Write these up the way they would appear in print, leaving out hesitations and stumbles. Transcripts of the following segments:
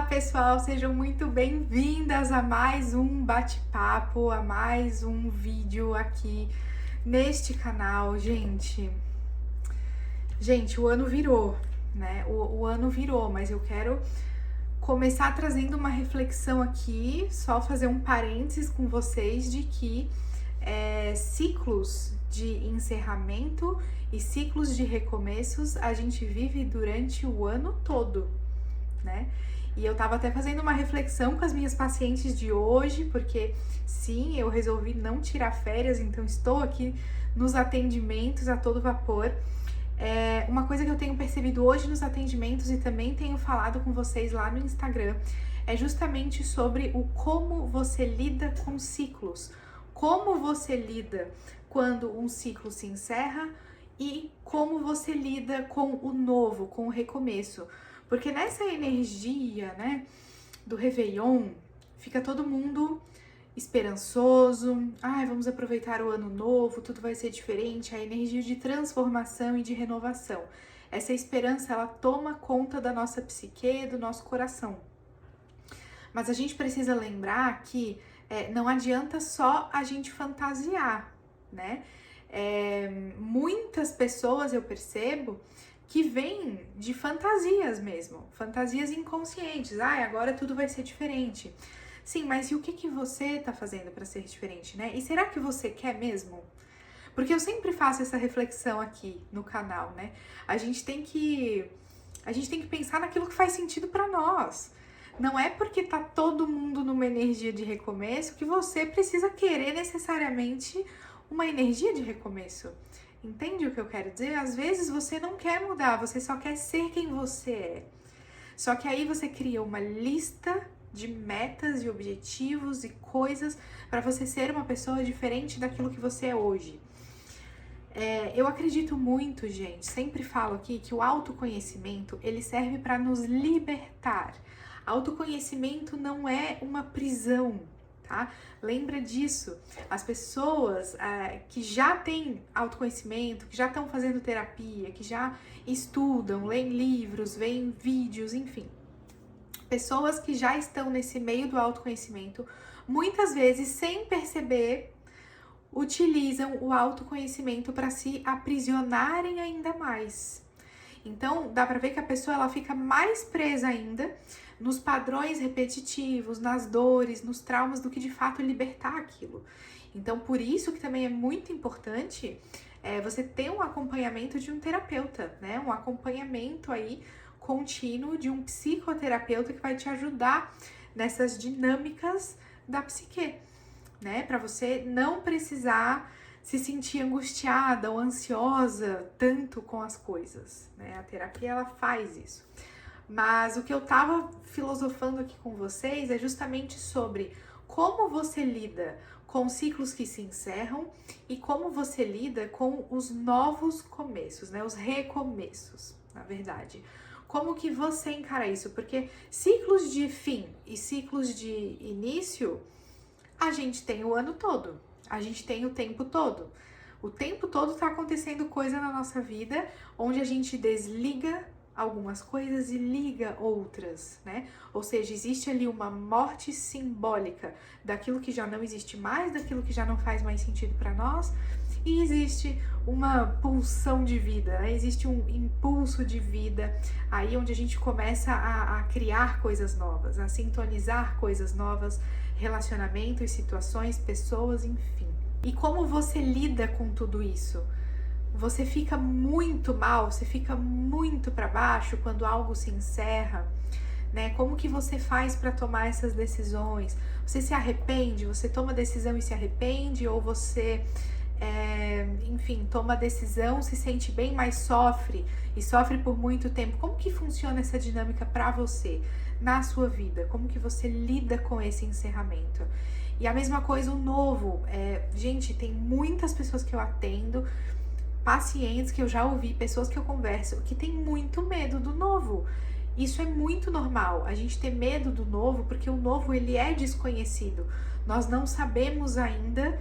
pessoal, sejam muito bem-vindas a mais um bate-papo, a mais um vídeo aqui neste canal. Gente, o ano virou, né? O ano virou, mas eu quero começar trazendo uma reflexão aqui, só fazer um parênteses com vocês de que ciclos de encerramento e ciclos de recomeços a gente vive durante o ano todo, né? E eu tava até fazendo uma reflexão com as minhas pacientes de hoje, porque sim, eu resolvi não tirar férias, então estou aqui nos atendimentos a todo vapor. Uma coisa que eu tenho percebido hoje nos atendimentos e também tenho falado com vocês lá no Instagram é justamente sobre o como você lida com ciclos, como você lida quando um ciclo se encerra e como você lida com o novo, com o recomeço. Porque nessa energia, né, do Réveillon, fica todo mundo esperançoso. Ai, vamos aproveitar o ano novo, tudo vai ser diferente. A energia de transformação e de renovação. Essa esperança, ela toma conta da nossa psique, do nosso coração. Mas a gente precisa lembrar que não adianta só a gente fantasiar, né? Muitas pessoas, eu percebo, que vem de fantasias mesmo, fantasias inconscientes. Agora tudo vai ser diferente. Sim, mas e o que você tá fazendo para ser diferente, né? E será que você quer mesmo? Porque eu sempre faço essa reflexão aqui no canal, né? A gente tem que pensar naquilo que faz sentido para nós. Não é porque tá todo mundo numa energia de recomeço que você precisa querer necessariamente uma energia de recomeço. Entende o que eu quero dizer? Às vezes você não quer mudar, você só quer ser quem você é. Só que aí você cria uma lista de metas e objetivos e coisas para você ser uma pessoa diferente daquilo que você é hoje. Eu acredito muito, gente, sempre falo aqui que o autoconhecimento, ele serve para nos libertar. Autoconhecimento não é uma prisão, tá? Lembra disso. As pessoas que já têm autoconhecimento, que já estão fazendo terapia, que já estudam, leem livros, veem vídeos, enfim. Pessoas que já estão nesse meio do autoconhecimento, muitas vezes, sem perceber, utilizam o autoconhecimento para se aprisionarem ainda mais. Então, dá para ver que a pessoa ela fica mais presa ainda nos padrões repetitivos, nas dores, nos traumas, do que de fato libertar aquilo. Então, por isso que também é muito importante você ter um acompanhamento de um terapeuta, né? Um acompanhamento aí contínuo de um psicoterapeuta que vai te ajudar nessas dinâmicas da psique, né? Para você não precisar se sentir angustiada ou ansiosa tanto com as coisas, né? A terapia, ela faz isso. Mas o que eu tava filosofando aqui com vocês é justamente sobre como você lida com ciclos que se encerram e como você lida com os novos começos, né? Os recomeços, na verdade. Como que você encara isso? Porque ciclos de fim e ciclos de início, a gente tem o ano todo, a gente tem o tempo todo. O tempo todo tá acontecendo coisa na nossa vida onde a gente desliga algumas coisas e liga outras, né? Ou seja, existe ali uma morte simbólica daquilo que já não existe mais, daquilo que já não faz mais sentido para nós, e existe uma pulsão de vida, né? Existe um impulso de vida aí onde a gente começa a criar coisas novas, a sintonizar coisas novas, relacionamentos, situações, pessoas, enfim. E como você lida com tudo isso? Você fica muito mal, você fica muito para baixo quando algo se encerra, né? Como que você faz para tomar essas decisões? Você se arrepende? Você toma decisão e se arrepende? Ou você, enfim, toma decisão, se sente bem, mas sofre e sofre por muito tempo? Como que funciona essa dinâmica para você, na sua vida? Como que você lida com esse encerramento? E a mesma coisa, o novo. Gente, tem muitas pessoas que eu atendo, pacientes que eu já ouvi, pessoas que eu converso, que tem muito medo do novo. Isso é muito normal, a gente ter medo do novo, porque o novo, ele é desconhecido. Nós não sabemos ainda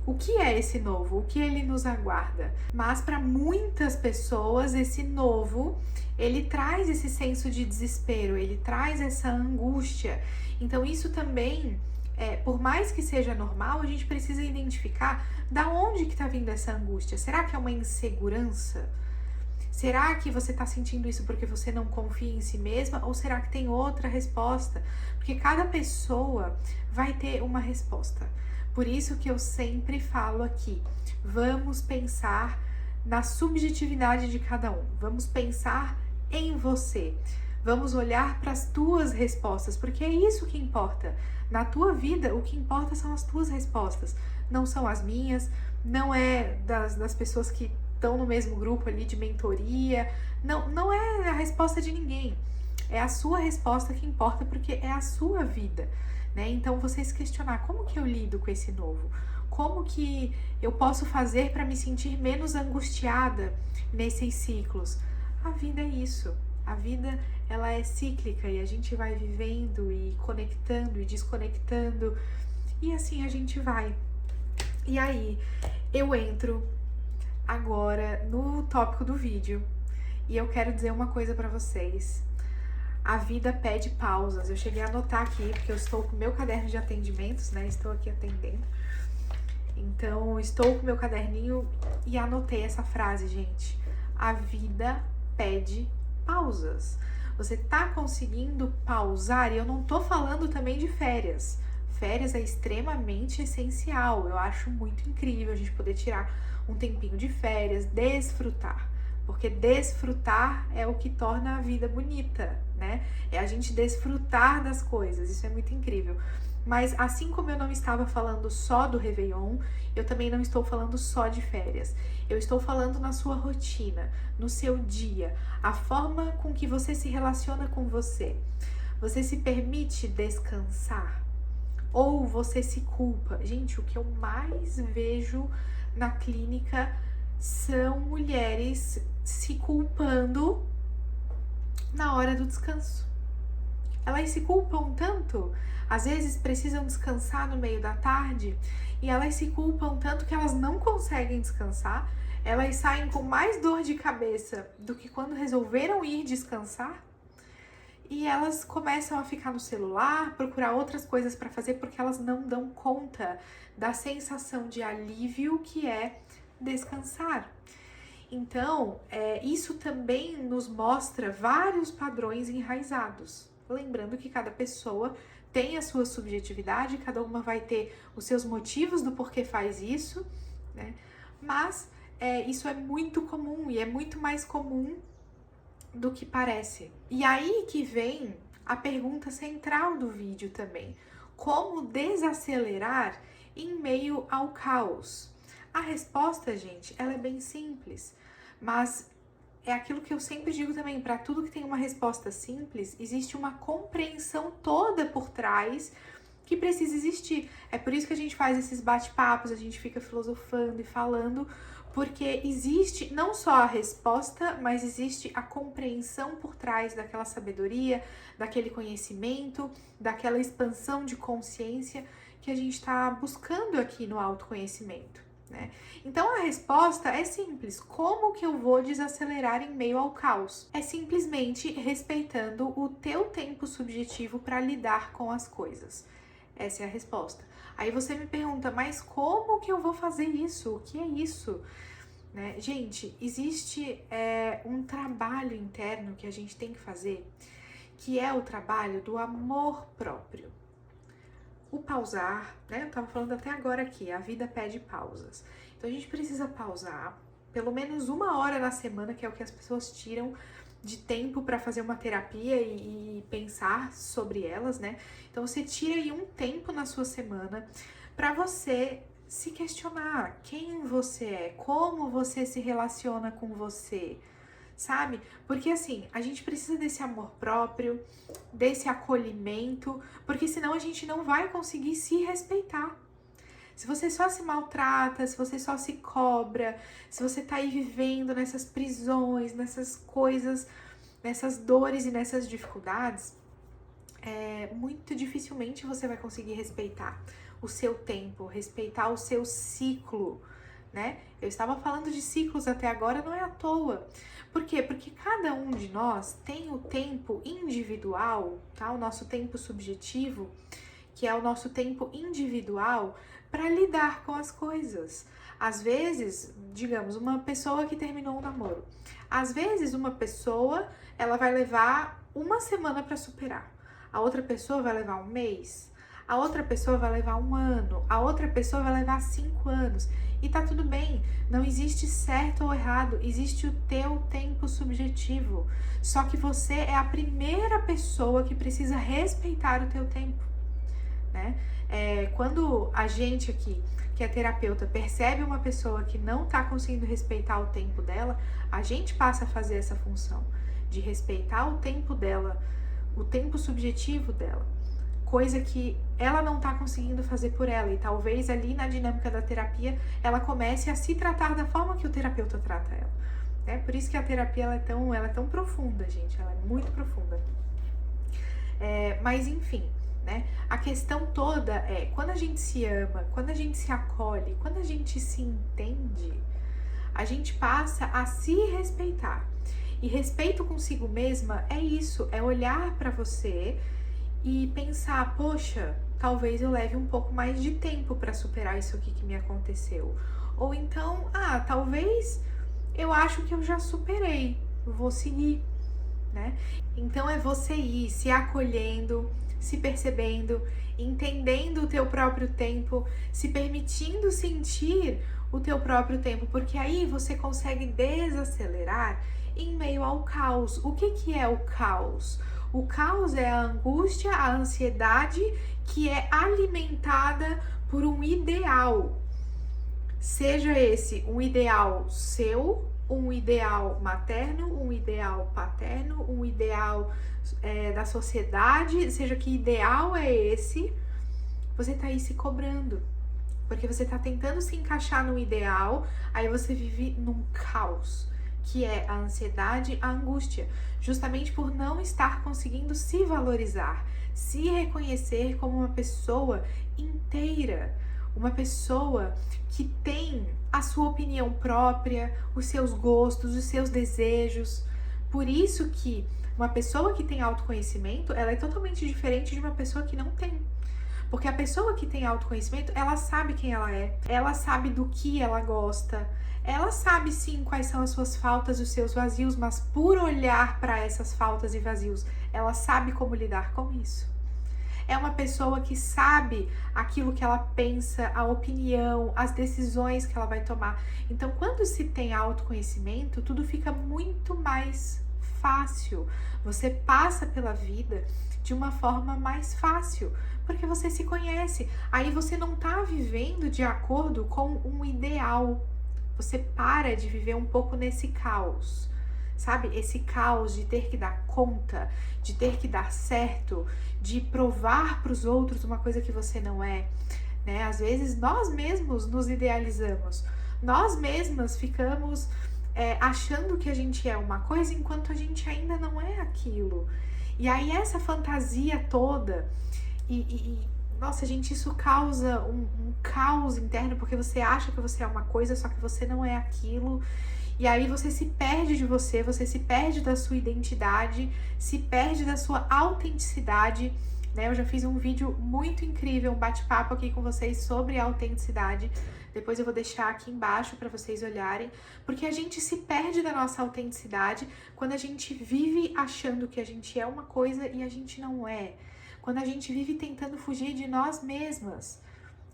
o que é esse novo, o que ele nos aguarda. Mas para muitas pessoas, esse novo ele traz esse senso de desespero, ele traz essa angústia. Então isso também, por mais que seja normal, a gente precisa identificar da onde que está vindo essa angústia. Será que é uma insegurança? Será que você está sentindo isso porque você não confia em si mesma? Ou será que tem outra resposta? Porque cada pessoa vai ter uma resposta. Por isso que eu sempre falo aqui, vamos pensar na subjetividade de cada um. Vamos pensar em você. Vamos olhar para as tuas respostas, porque é isso que importa. Na tua vida, o que importa são as tuas respostas. Não são as minhas, não é das pessoas que estão no mesmo grupo ali de mentoria. Não é a resposta de ninguém. É a sua resposta que importa, porque é a sua vida, né? Então, você se questionar, como que eu lido com esse novo? Como que eu posso fazer para me sentir menos angustiada nesses ciclos? A vida é isso. A vida, ela é cíclica e a gente vai vivendo e conectando e desconectando e assim a gente vai. E aí, eu entro agora no tópico do vídeo e eu quero dizer uma coisa para vocês. A vida pede pausas. Eu cheguei a anotar aqui, porque eu estou com o meu caderno de atendimentos, né? Estou aqui atendendo. Então, estou com o meu caderninho e anotei essa frase, gente. A vida pede pausas. Você tá conseguindo pausar? E eu não tô falando também de férias. Férias é extremamente essencial. Eu acho muito incrível a gente poder tirar um tempinho de férias, desfrutar. Porque desfrutar é o que torna a vida bonita, né? É a gente desfrutar das coisas. Isso é muito incrível. Mas assim como eu não estava falando só do Réveillon, eu também não estou falando só de férias. Eu estou falando na sua rotina, no seu dia, a forma com que você se relaciona com você. Você se permite descansar? Ou você se culpa? Gente, o que eu mais vejo na clínica são mulheres se culpando na hora do descanso. Elas se culpam tanto, às vezes precisam descansar no meio da tarde e elas se culpam tanto que elas não conseguem descansar, elas saem com mais dor de cabeça do que quando resolveram ir descansar e elas começam a ficar no celular, procurar outras coisas para fazer porque elas não dão conta da sensação de alívio que é descansar. Então, isso também nos mostra vários padrões enraizados. Lembrando que cada pessoa tem a sua subjetividade, cada uma vai ter os seus motivos do porquê faz isso, né? Mas isso é muito comum e é muito mais comum do que parece. E aí que vem a pergunta central do vídeo também. Como desacelerar em meio ao caos? A resposta, gente, ela é bem simples, mas é aquilo que eu sempre digo também, para tudo que tem uma resposta simples, existe uma compreensão toda por trás que precisa existir. É por isso que a gente faz esses bate-papos, a gente fica filosofando e falando, porque existe não só a resposta, mas existe a compreensão por trás daquela sabedoria, daquele conhecimento, daquela expansão de consciência que a gente está buscando aqui no autoconhecimento. Né? Então a resposta é simples. Como que eu vou desacelerar em meio ao caos? É simplesmente respeitando o teu tempo subjetivo para lidar com as coisas. Essa é a resposta. Aí você me pergunta, mas como que eu vou fazer isso? O que é isso? Né? Gente, existe um trabalho interno que a gente tem que fazer, que é o trabalho do amor próprio. O pausar, né? Eu tava falando até agora aqui, a vida pede pausas. Então a gente precisa pausar pelo menos 1 hora na semana, que é o que as pessoas tiram de tempo para fazer uma terapia e pensar sobre elas, né? Então você tira aí um tempo na sua semana para você se questionar quem você é, como você se relaciona com você, sabe? Porque assim, a gente precisa desse amor próprio, desse acolhimento, porque senão a gente não vai conseguir se respeitar. Se você só se maltrata, se você só se cobra, se você tá aí vivendo nessas prisões, nessas coisas, nessas dores e nessas dificuldades, muito dificilmente você vai conseguir respeitar o seu tempo, respeitar o seu ciclo, né? Eu estava falando de ciclos até agora, não é à toa. Por quê? Porque cada um de nós tem o tempo individual, tá? O nosso tempo subjetivo, que é o nosso tempo individual para lidar com as coisas. Às vezes, digamos, uma pessoa que terminou um namoro. Às vezes, uma pessoa, ela vai levar uma semana para superar. A outra pessoa vai levar um mês. A outra pessoa vai levar um ano. A outra pessoa vai levar 5 anos. E tá tudo bem, não existe certo ou errado, existe o teu tempo subjetivo. Só que você é a primeira pessoa que precisa respeitar o teu tempo, né? Quando a gente aqui, que é terapeuta, percebe uma pessoa que não tá conseguindo respeitar o tempo dela, a gente passa a fazer essa função de respeitar o tempo dela, o tempo subjetivo dela. Coisa que ela não tá conseguindo fazer por ela, e talvez ali na dinâmica da terapia ela comece a se tratar da forma que o terapeuta trata ela, né? Por isso que a terapia ela é tão profunda, gente, ela é muito profunda. Mas enfim, né? A questão toda é, quando a gente se ama, quando a gente se acolhe, quando a gente se entende, a gente passa a se respeitar. E respeito consigo mesma é isso, é olhar para você e pensar, poxa, talvez eu leve um pouco mais de tempo para superar isso aqui que me aconteceu. Ou então, talvez eu acho que eu já superei, vou seguir, né? Então é você ir se acolhendo, se percebendo, entendendo o teu próprio tempo, se permitindo sentir o teu próprio tempo, porque aí você consegue desacelerar em meio ao caos. O que é o caos? O caos é a angústia, a ansiedade que é alimentada por um ideal. Seja esse um ideal seu, um ideal materno, um ideal paterno, um ideal da sociedade, seja que ideal é esse, você tá aí se cobrando. Porque você tá tentando se encaixar no ideal, aí você vive num caos, que é a ansiedade, a angústia, justamente por não estar conseguindo se valorizar, se reconhecer como uma pessoa inteira, uma pessoa que tem a sua opinião própria, os seus gostos, os seus desejos. Por isso que uma pessoa que tem autoconhecimento, ela é totalmente diferente de uma pessoa que não tem. Porque a pessoa que tem autoconhecimento, ela sabe quem ela é, ela sabe do que ela gosta, ela sabe sim quais são as suas faltas e os seus vazios, mas por olhar para essas faltas e vazios, ela sabe como lidar com isso. É uma pessoa que sabe aquilo que ela pensa, a opinião, as decisões que ela vai tomar. Então, quando se tem autoconhecimento, tudo fica muito mais fácil. Você passa pela vida de uma forma mais fácil, porque você se conhece. Aí você não tá vivendo de acordo com um ideal. Você para de viver um pouco nesse caos. Sabe, esse caos de ter que dar conta, de ter que dar certo, de provar para os outros uma coisa que você não é, né? Às vezes nós mesmos nos idealizamos, nós mesmas ficamos achando que a gente é uma coisa enquanto a gente ainda não é aquilo. E aí essa fantasia toda nossa, gente, isso causa um caos interno, porque você acha que você é uma coisa, só que você não é aquilo. E aí você se perde de você se perde da sua identidade, se perde da sua autenticidade, né? Eu já fiz um vídeo muito incrível, um bate-papo aqui com vocês sobre autenticidade. Depois eu vou deixar aqui embaixo para vocês olharem, porque a gente se perde da nossa autenticidade quando a gente vive achando que a gente é uma coisa e a gente não é. Quando a gente vive tentando fugir de nós mesmas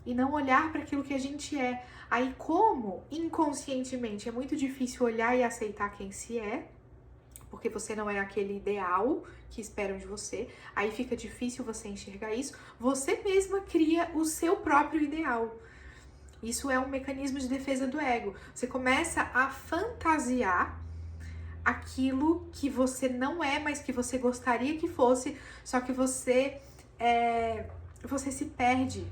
e não olhar para aquilo que a gente é. Aí, como inconscientemente é muito difícil olhar e aceitar quem se é, porque você não é aquele ideal que esperam de você, aí fica difícil você enxergar isso, você mesma cria o seu próprio ideal. Isso é um mecanismo de defesa do ego. Você começa a fantasiar aquilo que você não é, mas que você gostaria que fosse, só que você se perde.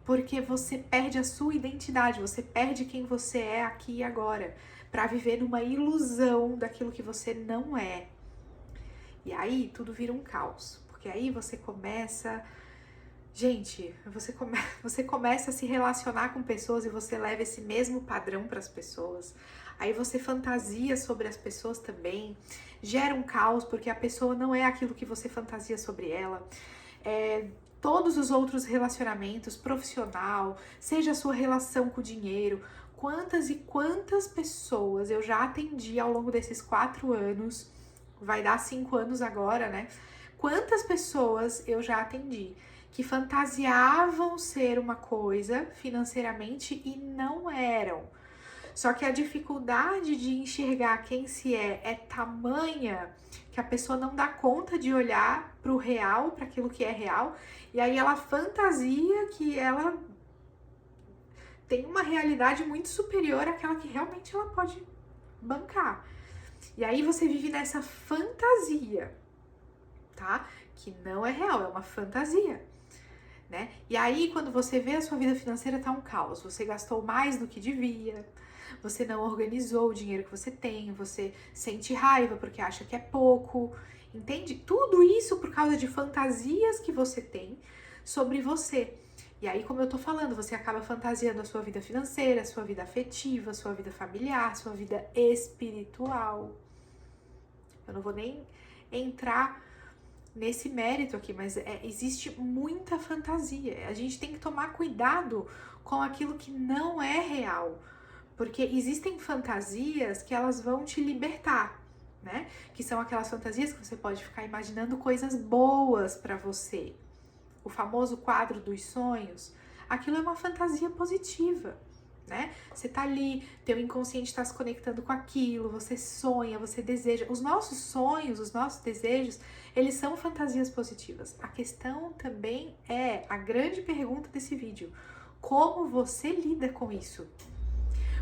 Porque você perde a sua identidade, você perde quem você é aqui e agora, para viver numa ilusão daquilo que você não é. E aí tudo vira um caos, porque aí você começa Gente, você começa a se relacionar com pessoas e você leva esse mesmo padrão para as pessoas. Aí você fantasia sobre as pessoas também, gera um caos porque a pessoa não é aquilo que você fantasia sobre ela. Todos os outros relacionamentos, profissional, seja a sua relação com o dinheiro, quantas e quantas pessoas eu já atendi ao longo desses 4 anos, vai dar 5 anos agora, né? Quantas pessoas eu já atendi que fantasiavam ser uma coisa financeiramente e não eram. Só que a dificuldade de enxergar quem se é tamanha que a pessoa não dá conta de olhar para o real, para aquilo que é real, e aí ela fantasia que ela tem uma realidade muito superior àquela que realmente ela pode bancar. E aí você vive nessa fantasia, tá? Que não é real, é uma fantasia. Né? E aí, quando você vê a sua vida financeira, tá um caos. Você gastou mais do que devia, você não organizou o dinheiro que você tem, você sente raiva porque acha que é pouco, entende? Tudo isso por causa de fantasias que você tem sobre você. E aí, como eu tô falando, você acaba fantasiando a sua vida financeira, a sua vida afetiva, a sua vida familiar, a sua vida espiritual. Eu não vou nem entrar nesse mérito aqui, mas existe muita fantasia. A gente tem que tomar cuidado com aquilo que não é real, porque existem fantasias que elas vão te libertar, né? Que são aquelas fantasias que você pode ficar imaginando coisas boas para você. O famoso quadro dos sonhos, aquilo é uma fantasia positiva. Né? Você tá ali, teu inconsciente está se conectando com aquilo, você sonha, você deseja. Os nossos sonhos, os nossos desejos, eles são fantasias positivas. A questão também é a grande pergunta desse vídeo: como você lida com isso?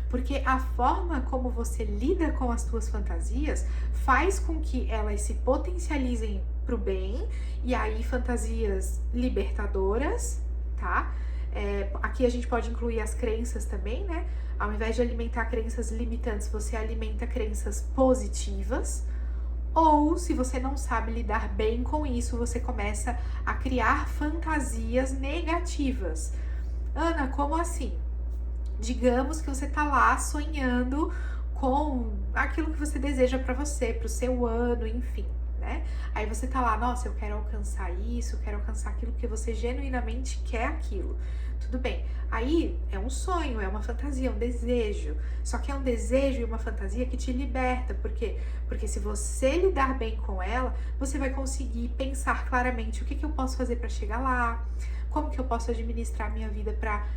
Porque a forma como você lida com as tuas fantasias faz com que elas se potencializem pro bem, e aí fantasias libertadoras, tá? Aqui a gente pode incluir as crenças também, né? Ao invés de alimentar crenças limitantes, você alimenta crenças positivas. Ou, se você não sabe lidar bem com isso, você começa a criar fantasias negativas. Ana, como assim? Digamos que você tá lá sonhando com aquilo que você deseja para você, pro seu ano, enfim. Né? Aí você tá lá, nossa, eu quero alcançar isso, eu quero alcançar aquilo que você genuinamente quer aquilo. Tudo bem. Aí é um sonho, é uma fantasia, um desejo. Só que é um desejo e uma fantasia que te liberta. Por quê? Porque se você lidar bem com ela, você vai conseguir pensar claramente o que eu posso fazer para chegar lá, como que eu posso administrar a minha vida para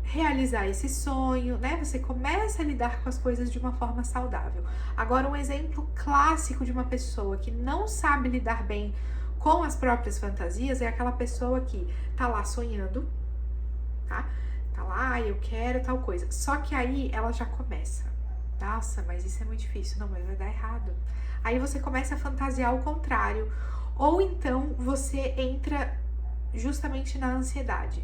realizar esse sonho, né? Você começa a lidar com as coisas de uma forma saudável. Agora, um exemplo clássico de uma pessoa que não sabe lidar bem com as próprias fantasias é aquela pessoa que tá lá sonhando, tá? Tá lá, eu quero tal coisa. Só que aí ela já começa. Nossa, mas isso é muito difícil. Não, mas vai dar errado. Aí você começa a fantasiar o contrário. Ou então você entra justamente na ansiedade.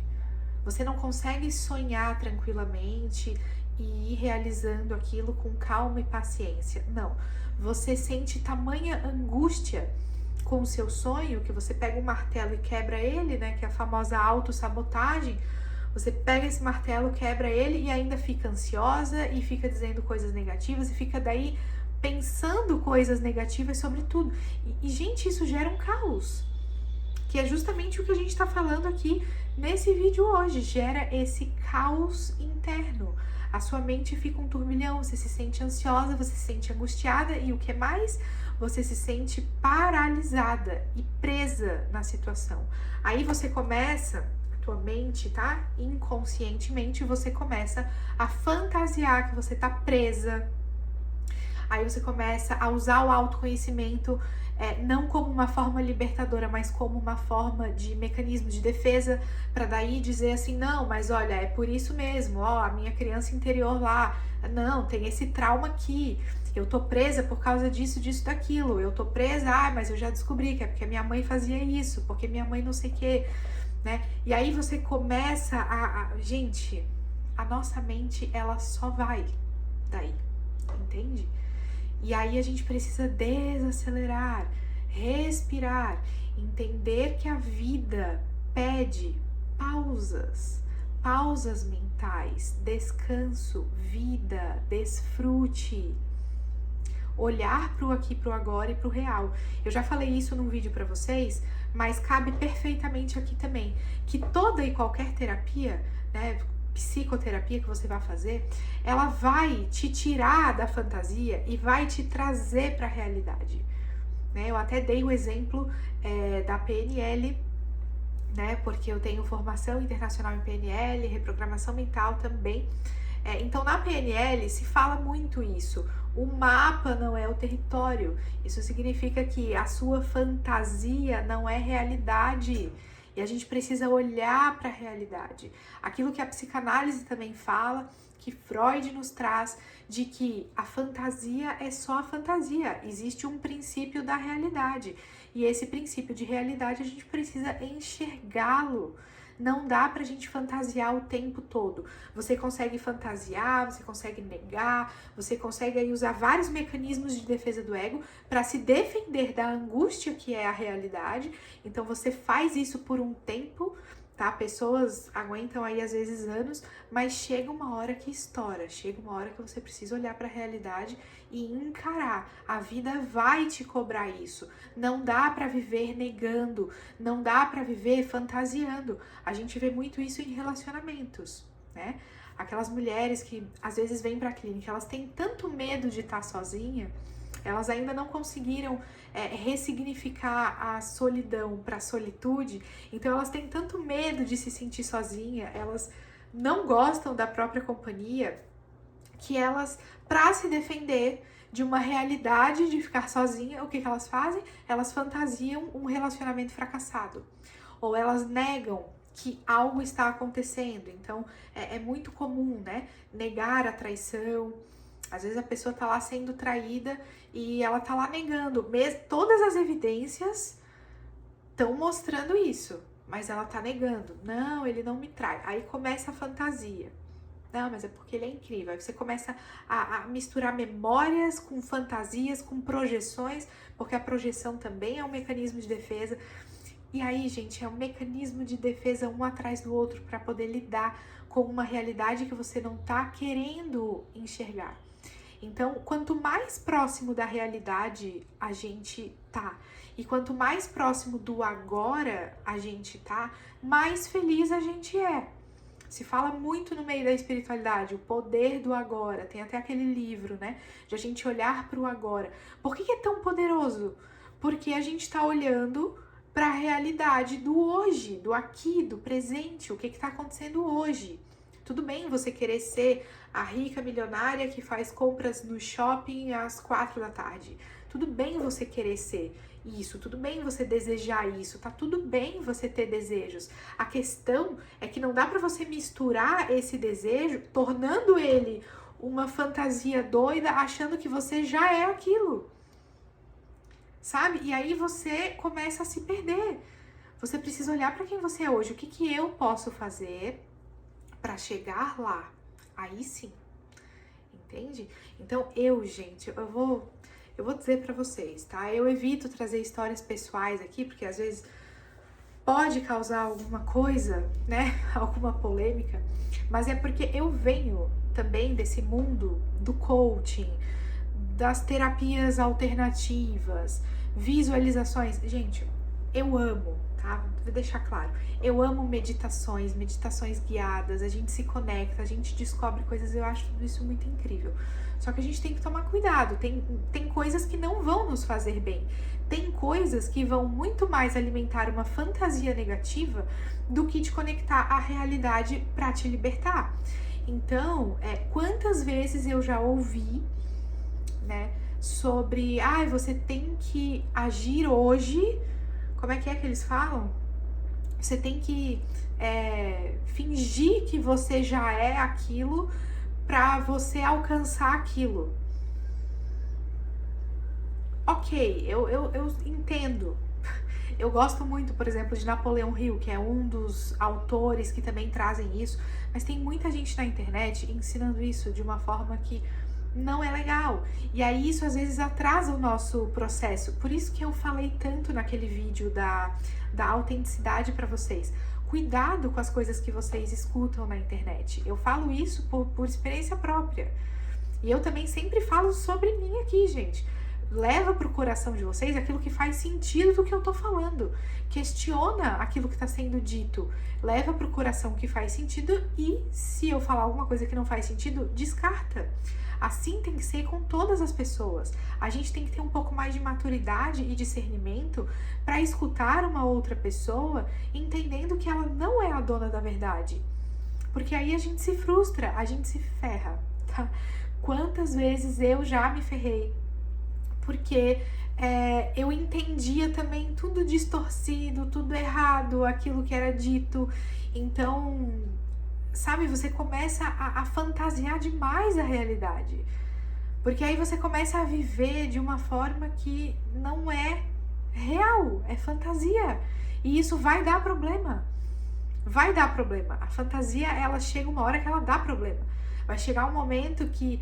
Você não consegue sonhar tranquilamente e ir realizando aquilo com calma e paciência. Não. Você sente tamanha angústia com o seu sonho que você pega um martelo e quebra ele, né? Que é a famosa autossabotagem. Você pega esse martelo, quebra ele e ainda fica ansiosa e fica dizendo coisas negativas e fica daí pensando coisas negativas sobre tudo. E gente, isso gera um caos. Que é justamente o que a gente tá falando aqui nesse vídeo hoje, gera esse caos interno. A sua mente fica um turbilhão, você se sente ansiosa, você se sente angustiada e o que mais? Você se sente paralisada e presa na situação. Aí você começa, a tua mente, tá? Inconscientemente você começa a fantasiar que você tá presa. Aí você começa a usar o autoconhecimento não como uma forma libertadora, mas como uma forma de mecanismo de defesa, para daí dizer assim, não, mas olha, é por isso mesmo, ó, a minha criança interior lá, não, tem esse trauma aqui, eu tô presa por causa disso, disso, daquilo, eu tô presa, mas eu já descobri que é porque minha mãe fazia isso, porque minha mãe não sei o quê, né? E aí você começa gente, a nossa mente, ela só vai daí, entende? E aí a gente precisa desacelerar, respirar, entender que a vida pede pausas, pausas mentais, descanso, vida, desfrute. Olhar para o aqui, para o agora e para o real. Eu já falei isso num vídeo para vocês, mas cabe perfeitamente aqui também, que toda e qualquer terapia, né, psicoterapia que você vai fazer, ela vai te tirar da fantasia e vai te trazer para a realidade. Né? Eu até dei o exemplo da PNL, né, porque eu tenho formação internacional em PNL, reprogramação mental também. Então, na PNL se fala muito isso. O mapa não é o território. Isso significa que a sua fantasia não é realidade. E a gente precisa olhar para a realidade. Aquilo que a psicanálise também fala, que Freud nos traz, de que a fantasia é só a fantasia. Existe um princípio da realidade. E esse princípio de realidade a gente precisa enxergá-lo. Não dá pra gente fantasiar o tempo todo. Você consegue fantasiar, você consegue negar, você consegue aí usar vários mecanismos de defesa do ego para se defender da angústia que é a realidade. Então você faz isso por um tempo, tá? Pessoas aguentam aí às vezes anos, mas chega uma hora que estoura, chega uma hora que você precisa olhar para a realidade e encarar. A vida vai te cobrar isso. Não dá para viver negando, não dá para viver fantasiando. A gente vê muito isso em relacionamentos, né? Aquelas mulheres que às vezes vêm para a clínica, elas têm tanto medo de estar sozinha, elas ainda não conseguiram ressignificar a solidão para a solitude, então elas têm tanto medo de se sentir sozinha, elas não gostam da própria companhia, que elas, para se defender de uma realidade de ficar sozinha, o que elas fazem? Elas fantasiam um relacionamento fracassado, ou elas negam que algo está acontecendo. Então é muito comum, né, negar a traição. Às vezes a pessoa tá lá sendo traída e ela tá lá negando. Todas as evidências estão mostrando isso, mas ela tá negando. Não, ele não me trai. Aí começa a fantasia. Não, mas é porque ele é incrível. Aí você começa a misturar memórias com fantasias, com projeções, porque a projeção também é um mecanismo de defesa. E aí, gente, é um mecanismo de defesa um atrás do outro para poder lidar com uma realidade que você não tá querendo enxergar. Então, quanto mais próximo da realidade a gente tá, e quanto mais próximo do agora a gente tá, mais feliz a gente é. Se fala muito no meio da espiritualidade, o poder do agora. Tem até aquele livro, né? De a gente olhar para o agora. Por que é tão poderoso? Porque a gente tá olhando para a realidade do hoje, do aqui, do presente, o que está acontecendo hoje. Tudo bem você querer ser a rica milionária que faz compras no shopping às 4 da tarde. Tudo bem você querer ser isso, tudo bem você desejar isso, tá tudo bem você ter desejos. A questão é que não dá para você misturar esse desejo, tornando ele uma fantasia doida, achando que você já é aquilo. Sabe? E aí você começa a se perder. Você precisa olhar para quem você é hoje. O que eu posso fazer para chegar lá? Aí sim. Entende? Então gente, eu vou dizer para vocês, tá? Eu evito trazer histórias pessoais aqui, porque às vezes pode causar alguma coisa, né? Alguma polêmica. Mas é porque eu venho também desse mundo do coaching, das terapias alternativas, visualizações. Gente, eu amo, tá? Vou deixar claro. Eu amo meditações guiadas, a gente se conecta, a gente descobre coisas, eu acho tudo isso muito incrível. Só que a gente tem que tomar cuidado, tem coisas que não vão nos fazer bem. Tem coisas que vão muito mais alimentar uma fantasia negativa do que te conectar à realidade para te libertar. Então, quantas vezes eu já ouvi, né, sobre, você tem que agir hoje, como é que eles falam? Você tem que fingir que você já é aquilo para você alcançar aquilo. Ok, eu entendo. Eu gosto muito, por exemplo, de Napoleão Hill, que é um dos autores que também trazem isso, mas tem muita gente na internet ensinando isso de uma forma que não é legal. E aí isso às vezes atrasa o nosso processo. Por isso que eu falei tanto naquele vídeo da autenticidade para vocês. Cuidado com as coisas que vocês escutam na internet. Eu falo isso por experiência própria. E eu também sempre falo sobre mim aqui, gente. Leva pro coração de vocês aquilo que faz sentido do que eu tô falando. Questiona aquilo que tá sendo dito. Leva pro coração o que faz sentido e se eu falar alguma coisa que não faz sentido, descarta. Assim tem que ser com todas as pessoas. A gente tem que ter um pouco mais de maturidade e discernimento para escutar uma outra pessoa, entendendo que ela não é a dona da verdade. Porque aí a gente se frustra, a gente se ferra, tá? Quantas vezes eu já me ferrei porque eu entendia também tudo distorcido, tudo errado, aquilo que era dito. Então, sabe, você começa a fantasiar demais a realidade. Porque aí você começa a viver de uma forma que não é real, é fantasia. E isso vai dar problema. Vai dar problema. A fantasia, ela chega uma hora que ela dá problema. Vai chegar um momento que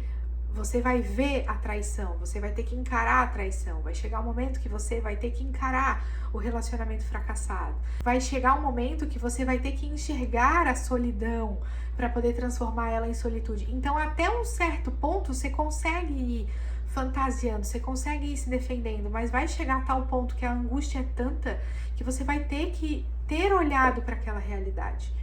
você vai ver a traição, você vai ter que encarar a traição, vai chegar um momento que você vai ter que encarar o relacionamento fracassado, vai chegar um momento que você vai ter que enxergar a solidão para poder transformar ela em solitude. Então, até um certo ponto, você consegue ir fantasiando, você consegue ir se defendendo, mas vai chegar a tal ponto que a angústia é tanta que você vai ter que ter olhado para aquela realidade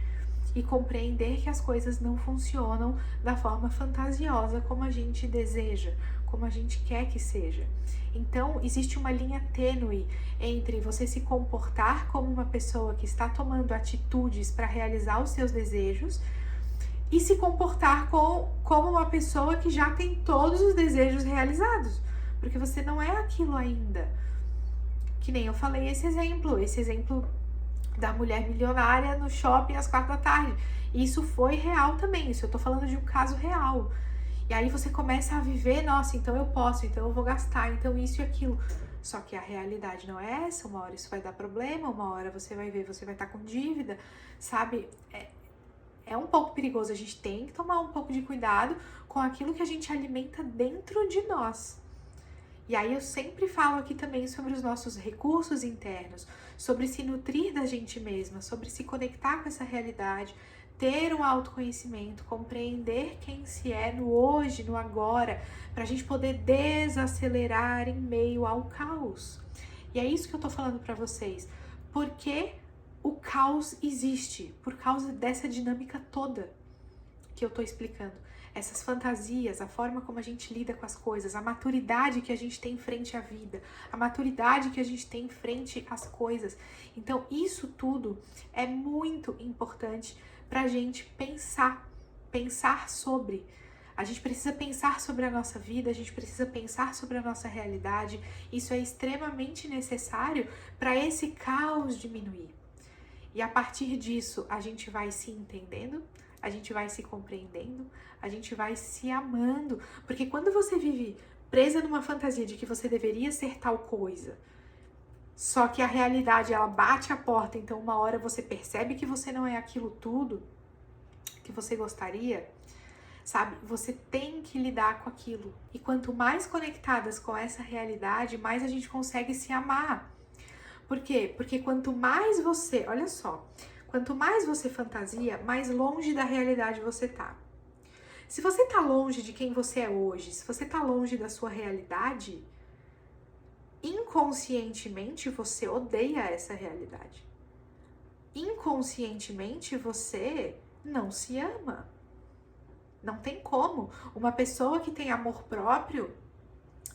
e compreender que as coisas não funcionam da forma fantasiosa como a gente deseja, como a gente quer que seja. Então, existe uma linha tênue entre você se comportar como uma pessoa que está tomando atitudes para realizar os seus desejos e se comportar como uma pessoa que já tem todos os desejos realizados, porque você não é aquilo ainda. Que nem eu falei esse exemplo da mulher milionária no shopping às 4 da tarde. Isso foi real também, isso eu tô falando de um caso real. E aí você começa a viver, nossa, então eu posso, então eu vou gastar, então isso e aquilo. Só que a realidade não é essa, uma hora isso vai dar problema, uma hora você vai ver, você vai estar com dívida, sabe? É um pouco perigoso, a gente tem que tomar um pouco de cuidado com aquilo que a gente alimenta dentro de nós. E aí eu sempre falo aqui também sobre os nossos recursos internos, sobre se nutrir da gente mesma, sobre se conectar com essa realidade, ter um autoconhecimento, compreender quem se é no hoje, no agora, para a gente poder desacelerar em meio ao caos. E é isso que eu tô falando para vocês, porque o caos existe, por causa dessa dinâmica toda que eu tô explicando. Essas fantasias, a forma como a gente lida com as coisas, a maturidade que a gente tem frente à vida, a maturidade que a gente tem frente às coisas. Então, isso tudo é muito importante pra gente pensar sobre. A gente precisa pensar sobre a nossa vida, a gente precisa pensar sobre a nossa realidade. Isso é extremamente necessário para esse caos diminuir. E a partir disso, a gente vai se entendendo, a gente vai se compreendendo, a gente vai se amando. Porque quando você vive presa numa fantasia de que você deveria ser tal coisa, só que a realidade, ela bate a porta, então uma hora você percebe que você não é aquilo tudo que você gostaria, sabe? Você tem que lidar com aquilo. E quanto mais conectadas com essa realidade, mais a gente consegue se amar. Por quê? Porque quanto mais você, olha só, quanto mais você fantasia, mais longe da realidade você tá. Se você tá longe de quem você é hoje, se você tá longe da sua realidade, inconscientemente você odeia essa realidade. Inconscientemente você não se ama. Não tem como uma pessoa que tem amor próprio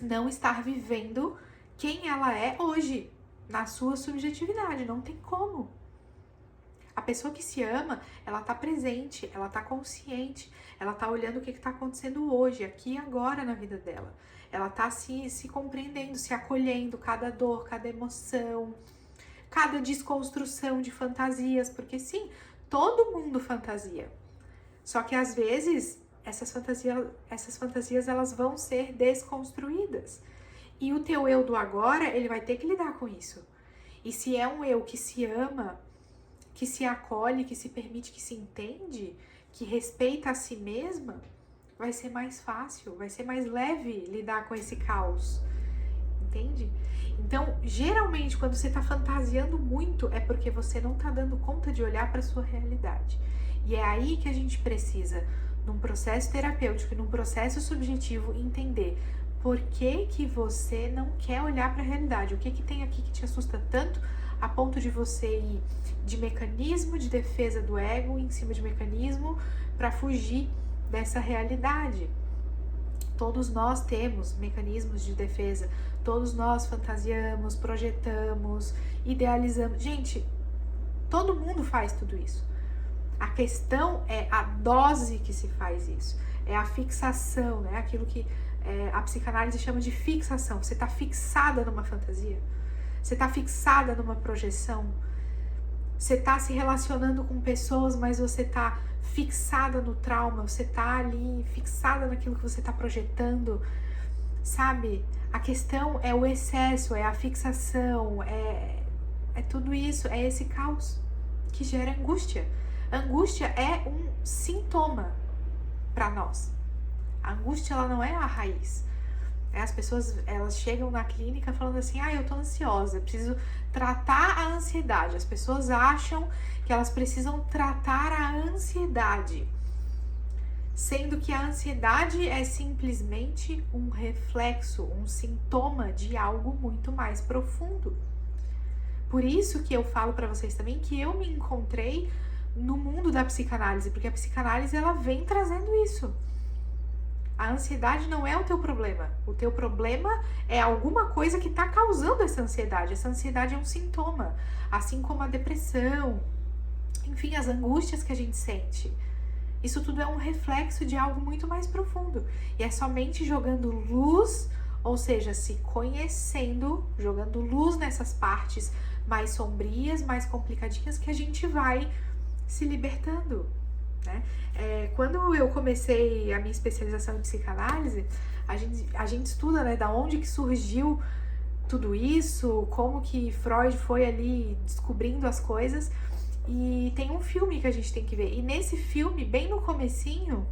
não estar vivendo quem ela é hoje, na sua subjetividade. Não tem como. A pessoa que se ama, ela tá presente, ela tá consciente, ela tá olhando o que tá acontecendo hoje, aqui e agora na vida dela. Ela tá se compreendendo, se acolhendo, cada dor, cada emoção, cada desconstrução de fantasias, porque sim, todo mundo fantasia. Só que às vezes essas fantasias elas vão ser desconstruídas. E o teu eu do agora, ele vai ter que lidar com isso. E se é um eu que se ama, que se acolhe, que se permite, que se entende, que respeita a si mesma, vai ser mais fácil, vai ser mais leve lidar com esse caos. entende? Então, geralmente, quando você tá fantasiando muito, é porque você não tá dando conta de olhar para sua realidade. E é aí que a gente precisa, num processo terapêutico, num processo subjetivo, entender por que que você não quer olhar para a realidade. O que que tem aqui que te assusta tanto a ponto de você ir de mecanismo de defesa do ego em cima de mecanismo para fugir dessa realidade. Todos nós temos mecanismos de defesa, todos nós fantasiamos, projetamos, idealizamos. Gente, todo mundo faz tudo isso. A questão é a dose que se faz isso, é a fixação, né? Aquilo que a psicanálise chama de fixação. Você está fixada numa fantasia, você está fixada numa projeção, você está se relacionando com pessoas, mas você está fixada no trauma, você tá ali fixada naquilo que você tá projetando, sabe? A questão é o excesso, é a fixação, é tudo isso, é esse caos que gera angústia. Angústia é um sintoma para nós. A angústia, ela não é a raiz. As pessoas, elas chegam na clínica falando assim, eu tô ansiosa, preciso tratar a ansiedade. As pessoas acham que elas precisam tratar a ansiedade, sendo que a ansiedade é simplesmente um reflexo, um sintoma de algo muito mais profundo. Por isso que eu falo para vocês também que eu me encontrei no mundo da psicanálise, porque a psicanálise, ela vem trazendo isso. A ansiedade não é o teu problema. O teu problema é alguma coisa que está causando essa ansiedade. Essa ansiedade é um sintoma. Assim como a depressão, enfim, as angústias que a gente sente. Isso tudo é um reflexo de algo muito mais profundo. E é somente jogando luz, ou seja, se conhecendo, jogando luz nessas partes mais sombrias, mais complicadinhas, que a gente vai se libertando, né? Quando eu comecei a minha especialização em psicanálise, a gente estuda, né, da onde que surgiu tudo isso, como que Freud foi ali descobrindo as coisas, e tem um filme que a gente tem que ver, e nesse filme, bem no comecinho,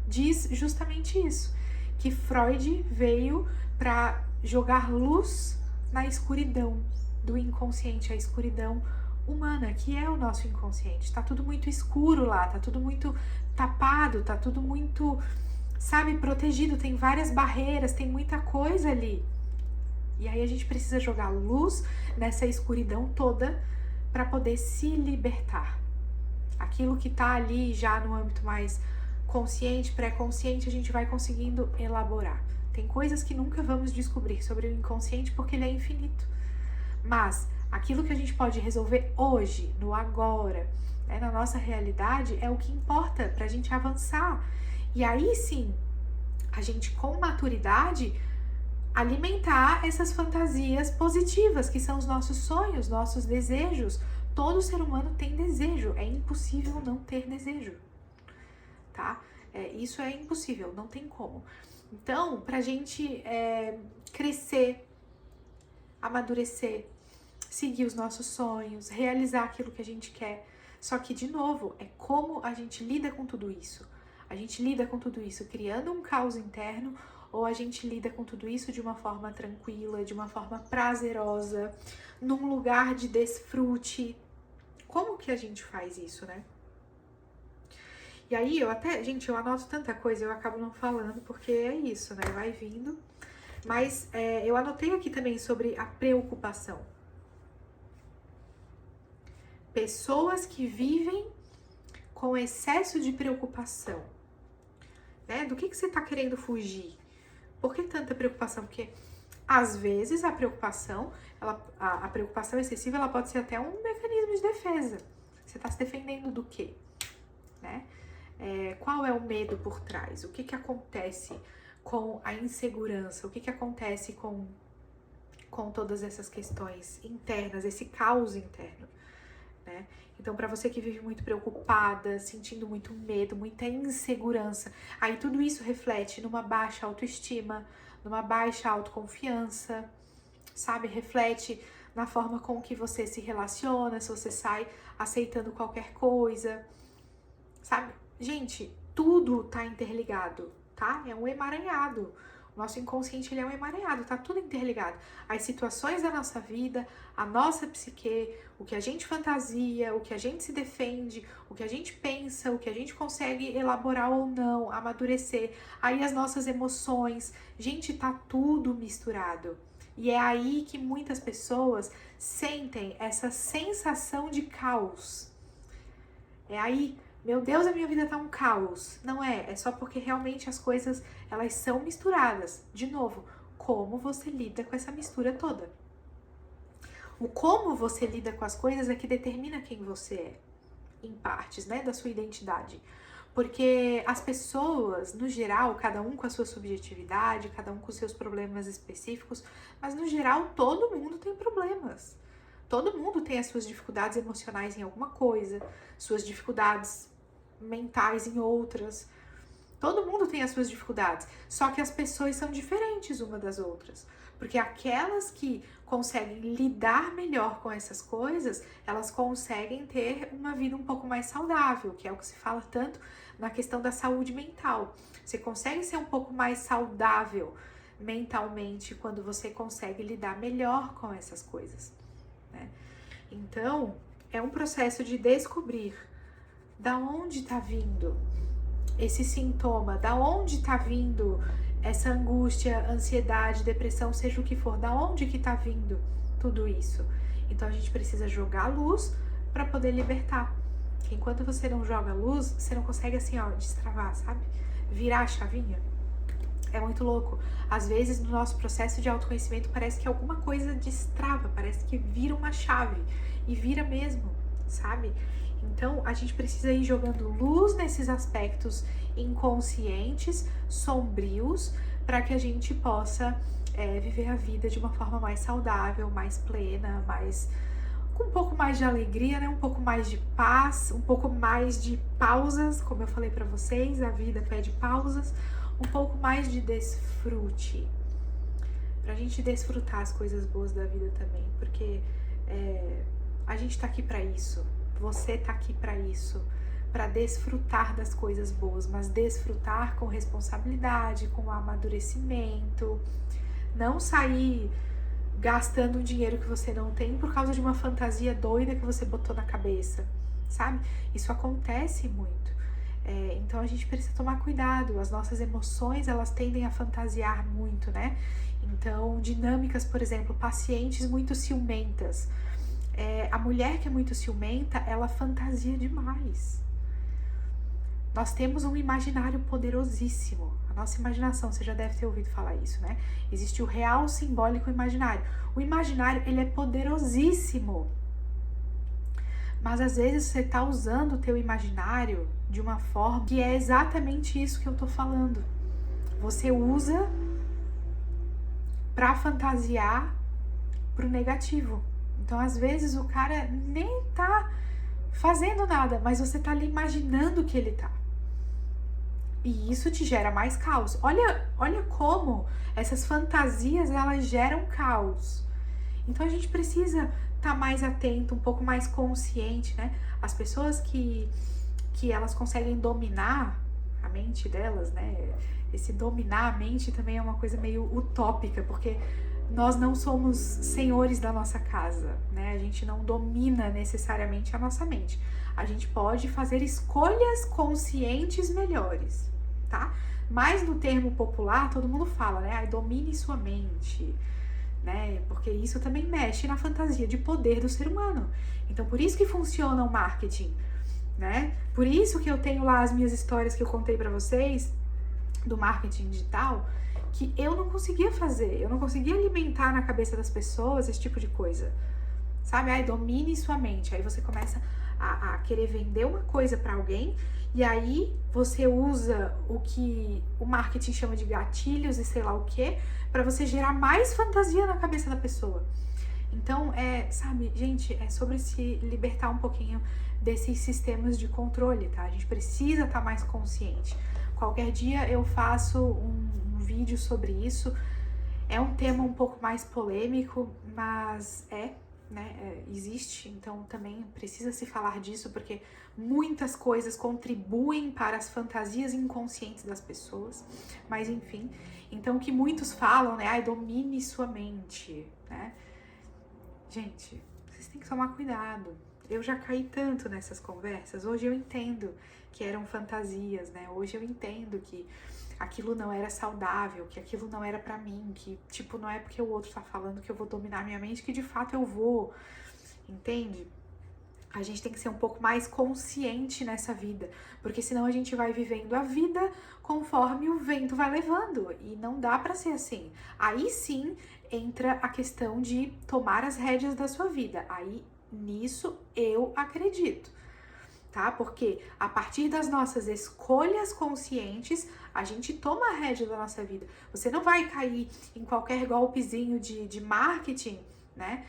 diz justamente isso, que Freud veio para jogar luz na escuridão do inconsciente, a escuridão humana, que é o nosso inconsciente. Tá tudo muito escuro lá, tá tudo muito tapado, tá tudo muito, sabe, protegido, tem várias barreiras, tem muita coisa ali. E aí a gente precisa jogar luz nessa escuridão toda para poder se libertar. Aquilo que tá ali já no âmbito mais consciente, pré-consciente, a gente vai conseguindo elaborar. Tem coisas que nunca vamos descobrir sobre o inconsciente porque ele é infinito. Mas aquilo que a gente pode resolver hoje, no agora, né, na nossa realidade, é o que importa pra gente avançar. E aí sim, a gente com maturidade alimentar essas fantasias positivas, que são os nossos sonhos, nossos desejos. Todo ser humano tem desejo, é impossível não ter desejo, tá? Isso é impossível, não tem como. Então, pra gente crescer, amadurecer, seguir os nossos sonhos, realizar aquilo que a gente quer. Só que, de novo, é como a gente lida com tudo isso. A gente lida com tudo isso criando um caos interno, ou a gente lida com tudo isso de uma forma tranquila, de uma forma prazerosa, num lugar de desfrute. Como que a gente faz isso, né? E aí, eu anoto tanta coisa, eu acabo não falando, porque é isso, né? Vai vindo. Mas eu anotei aqui também sobre a preocupação. Pessoas que vivem com excesso de preocupação, né? Do que você tá querendo fugir? Por que tanta preocupação? Porque, às vezes, a preocupação excessiva, ela pode ser até um mecanismo de defesa. Você tá se defendendo do quê? Né? Qual é o medo por trás? O que acontece com a insegurança? O que acontece com todas essas questões internas, esse caos interno, né? Então, para você que vive muito preocupada, sentindo muito medo, muita insegurança, aí tudo isso reflete numa baixa autoestima, numa baixa autoconfiança, sabe? Reflete na forma com que você se relaciona, se você sai aceitando qualquer coisa, sabe? Gente, tudo tá interligado, tá? É um emaranhado. O nosso inconsciente, ele é um emaranhado, tá tudo interligado. As situações da nossa vida, a nossa psique, o que a gente fantasia, o que a gente se defende, o que a gente pensa, o que a gente consegue elaborar ou não, amadurecer, aí as nossas emoções, gente, tá tudo misturado. E é aí que muitas pessoas sentem essa sensação de caos. É aí, meu Deus, a minha vida tá um caos. Não é só porque realmente as coisas, elas são misturadas. De novo, como você lida com essa mistura toda? O como você lida com as coisas é que determina quem você é, em partes, né, da sua identidade. Porque as pessoas, no geral, cada um com a sua subjetividade, cada um com os seus problemas específicos, mas no geral todo mundo tem problemas. Todo mundo tem as suas dificuldades emocionais em alguma coisa, suas dificuldades mentais em outras. Todo mundo tem as suas dificuldades, só que as pessoas são diferentes uma das outras. Porque aquelas que conseguem lidar melhor com essas coisas, elas conseguem ter uma vida um pouco mais saudável, que é o que se fala tanto na questão da saúde mental. Você consegue ser um pouco mais saudável mentalmente quando você consegue lidar melhor com essas coisas, né? Então, é um processo de descobrir da onde está vindo esse sintoma, da onde está vindo essa angústia, ansiedade, depressão, seja o que for, da onde que tá vindo tudo isso. Então a gente precisa jogar a luz para poder libertar. Porque enquanto você não joga a luz, você não consegue assim, ó, destravar, sabe? Virar a chavinha. É muito louco. Às vezes no nosso processo de autoconhecimento parece que alguma coisa destrava, parece que vira uma chave. E vira mesmo, sabe? Então, a gente precisa ir jogando luz nesses aspectos inconscientes, sombrios, para que a gente possa viver a vida de uma forma mais saudável, mais plena, com um pouco mais de alegria, né? Um pouco mais de paz, um pouco mais de pausas, como eu falei para vocês, a vida pede pausas, um pouco mais de desfrute, pra gente desfrutar as coisas boas da vida também, porque a gente tá aqui para isso. Você tá aqui para isso, para desfrutar das coisas boas, mas desfrutar com responsabilidade, com amadurecimento, não sair gastando um dinheiro que você não tem por causa de uma fantasia doida que você botou na cabeça, sabe? Isso acontece muito. Então a gente precisa tomar cuidado, as nossas emoções, elas tendem a fantasiar muito, né? Então, dinâmicas, por exemplo, pacientes muito ciumentas. A mulher que é muito ciumenta, ela fantasia demais. Nós temos um imaginário poderosíssimo. A nossa imaginação, você já deve ter ouvido falar isso, né? Existe o real, o simbólico e o imaginário. O imaginário, ele é poderosíssimo. Mas às vezes você tá usando o teu imaginário de uma forma que é exatamente isso que eu tô falando. Você usa pra fantasiar pro negativo. Então, às vezes, o cara nem tá fazendo nada, mas você tá ali imaginando que ele tá. E isso te gera mais caos. Olha como essas fantasias, elas geram caos. Então, a gente precisa estar mais atento, um pouco mais consciente, né? As pessoas que elas conseguem dominar a mente delas, né? Esse dominar a mente também é uma coisa meio utópica, porque nós não somos senhores da nossa casa, né? A gente não domina necessariamente a nossa mente. A gente pode fazer escolhas conscientes melhores, tá? Mas no termo popular, todo mundo fala, né? Ai, domine sua mente, né? Porque isso também mexe na fantasia de poder do ser humano. Então, por isso que funciona o marketing, né? Por isso que eu tenho lá as minhas histórias que eu contei pra vocês do marketing digital, que eu não conseguia fazer, eu não conseguia alimentar na cabeça das pessoas esse tipo de coisa, sabe? Ai, domine sua mente. Aí você começa a querer vender uma coisa pra alguém, e aí você usa o que o marketing chama de gatilhos e sei lá o que, pra você gerar mais fantasia na cabeça da pessoa. Então, sabe, gente, é sobre se libertar um pouquinho desses sistemas de controle, tá? A gente precisa estar mais consciente. Qualquer dia eu faço um vídeo sobre isso. É um tema um pouco mais polêmico, mas né? Existe, então também precisa se falar disso, porque muitas coisas contribuem para as fantasias inconscientes das pessoas, mas enfim. Então, o que muitos falam, né? Ai, domine sua mente, né? Gente, vocês têm que tomar cuidado. Eu já caí tanto nessas conversas. Hoje eu entendo que eram fantasias, né? Hoje eu entendo que aquilo não era saudável, que aquilo não era pra mim, que, tipo, não é porque o outro tá falando que eu vou dominar minha mente, que de fato eu vou, entende? A gente tem que ser um pouco mais consciente nessa vida, porque senão a gente vai vivendo a vida conforme o vento vai levando, e não dá pra ser assim. Aí sim entra a questão de tomar as rédeas da sua vida. Aí nisso eu acredito, tá? Porque a partir das nossas escolhas conscientes, a gente toma a rédea da nossa vida. Você não vai cair em qualquer golpezinho de marketing, né?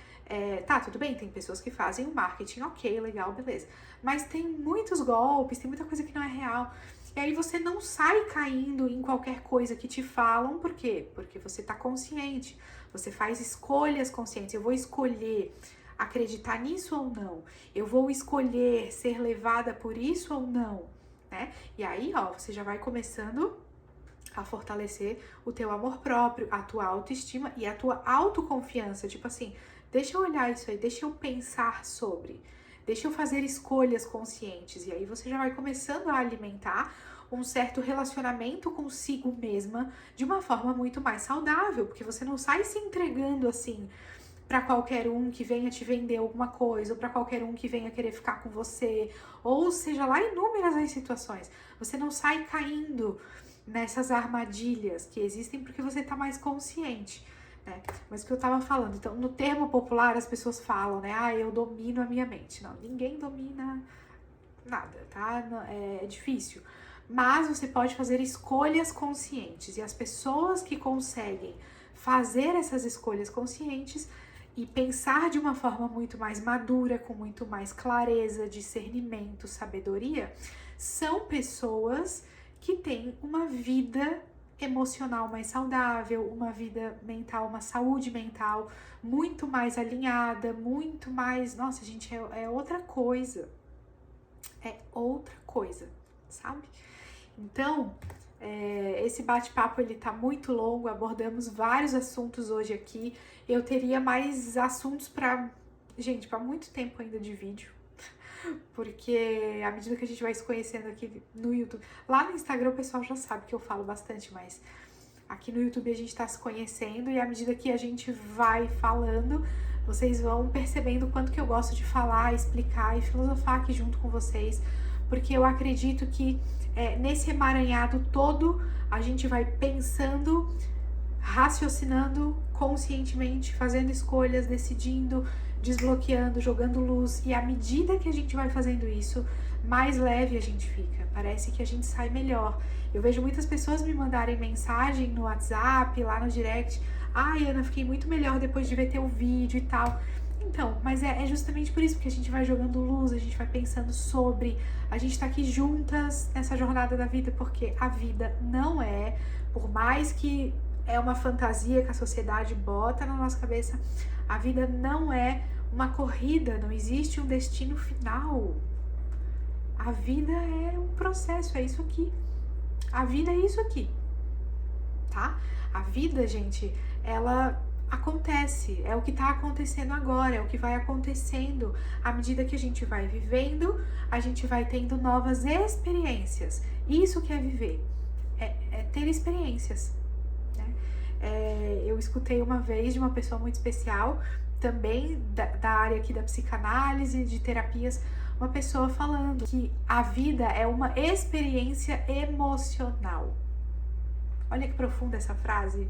Tá, tudo bem, tem pessoas que fazem o marketing, ok, legal, beleza. Mas tem muitos golpes, tem muita coisa que não é real. E aí você não sai caindo em qualquer coisa que te falam, por quê? Porque você tá consciente, você faz escolhas conscientes. Eu vou escolher acreditar nisso ou não? Eu vou escolher ser levada por isso ou não? Né? E aí, ó, você já vai começando a fortalecer o teu amor próprio, a tua autoestima e a tua autoconfiança. Tipo assim, deixa eu olhar isso aí, deixa eu pensar sobre, deixa eu fazer escolhas conscientes. E aí você já vai começando a alimentar um certo relacionamento consigo mesma de uma forma muito mais saudável, porque você não sai se entregando assim para qualquer um que venha te vender alguma coisa, ou para qualquer um que venha querer ficar com você, ou seja lá inúmeras as situações. Você não sai caindo nessas armadilhas que existem porque você tá mais consciente, né? Mas o que eu tava falando, então, no termo popular as pessoas falam, né? Ah, eu domino a minha mente. Não, ninguém domina nada, tá? É difícil. Mas você pode fazer escolhas conscientes, e as pessoas que conseguem fazer essas escolhas conscientes e pensar de uma forma muito mais madura, com muito mais clareza, discernimento, sabedoria, são pessoas que têm uma vida emocional mais saudável, uma vida mental, uma saúde mental muito mais alinhada, muito mais... Nossa, gente, é outra coisa. É outra coisa, sabe? Então, esse bate-papo ele tá muito longo, abordamos vários assuntos hoje aqui. Eu teria mais assuntos para muito tempo ainda de vídeo, porque à medida que a gente vai se conhecendo aqui no YouTube, lá no Instagram o pessoal já sabe que eu falo bastante, mas aqui no YouTube a gente tá se conhecendo, e à medida que a gente vai falando, vocês vão percebendo o quanto que eu gosto de falar, explicar e filosofar aqui junto com vocês, porque eu acredito que nesse emaranhado todo a gente vai pensando, raciocinando conscientemente, fazendo escolhas, decidindo, desbloqueando, jogando luz, e à medida que a gente vai fazendo isso, mais leve a gente fica, parece que a gente sai melhor. Eu vejo muitas pessoas me mandarem mensagem no WhatsApp, lá no direct: ai, Ana, fiquei muito melhor depois de ver teu vídeo e tal. Então, mas é justamente por isso, porque a gente vai jogando luz, a gente vai pensando sobre, a gente tá aqui juntas nessa jornada da vida, porque a vida não é, por mais que é uma fantasia que a sociedade bota na nossa cabeça, a vida não é uma corrida, não existe um destino final. A vida é um processo, é isso aqui. A vida é isso aqui, tá? A vida, gente, ela acontece, é o que tá acontecendo agora, é o que vai acontecendo à medida que a gente vai vivendo, a gente vai tendo novas experiências. Isso que é viver, é ter experiências, né? Eu escutei uma vez de uma pessoa muito especial, também da área aqui da psicanálise, de terapias, uma pessoa falando que a vida é uma experiência emocional. Olha que profunda essa frase.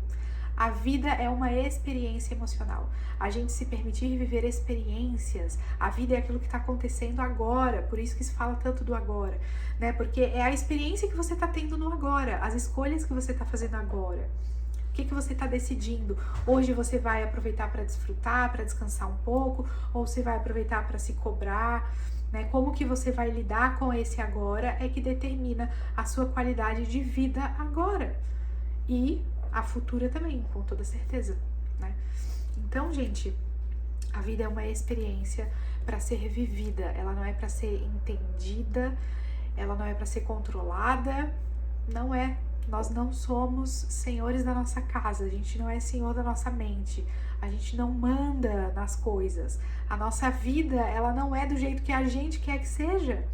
A vida é uma experiência emocional. A gente se permitir viver experiências. A vida é aquilo que está acontecendo agora. Por isso que se fala tanto do agora, né? Porque é a experiência que você está tendo no agora, as escolhas que você está fazendo agora. O que você está decidindo? Hoje você vai aproveitar para desfrutar, para descansar um pouco, ou você vai aproveitar para se cobrar, né? Como que você vai lidar com esse agora é que determina a sua qualidade de vida agora. E a futura também, com toda certeza, né? Então, gente, A vida é uma experiência para ser vivida, ela não é para ser entendida, ela não é para ser controlada, não é. Nós não somos senhores da nossa casa, a gente não é senhor da nossa mente, a gente não manda nas coisas. A nossa vida, ela não é do jeito que a gente quer que seja,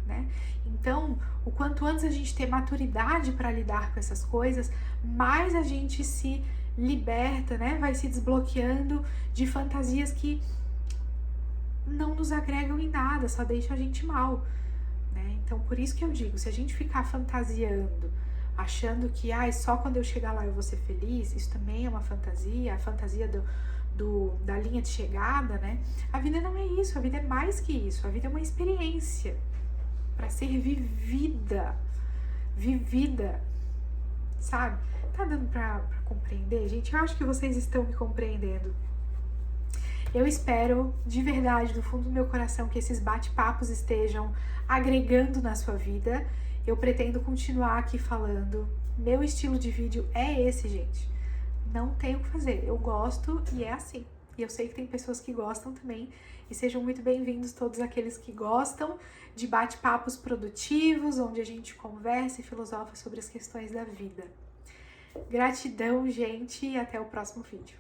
né? Então, o quanto antes a gente ter maturidade para lidar com essas coisas, mais a gente se liberta, né? Vai se desbloqueando de fantasias que não nos agregam em nada, só deixam a gente mal, né? Então, por isso que eu digo, se a gente ficar fantasiando, achando que só quando eu chegar lá eu vou ser feliz, isso também é uma fantasia, a fantasia da linha de chegada, né? A vida não é isso, a vida é mais que isso, a vida é uma experiência para ser vivida, sabe? Tá dando pra compreender, gente? Eu acho que vocês estão me compreendendo. Eu espero, de verdade, do fundo do meu coração, que esses bate-papos estejam agregando na sua vida. Eu pretendo continuar aqui falando. Meu estilo de vídeo é esse, gente. Não tem o que fazer. Eu gosto e é assim. E eu sei que tem pessoas que gostam também. E sejam muito bem-vindos todos aqueles que gostam de bate-papos produtivos, onde a gente conversa e filosofa sobre as questões da vida. Gratidão, gente, e até o próximo vídeo.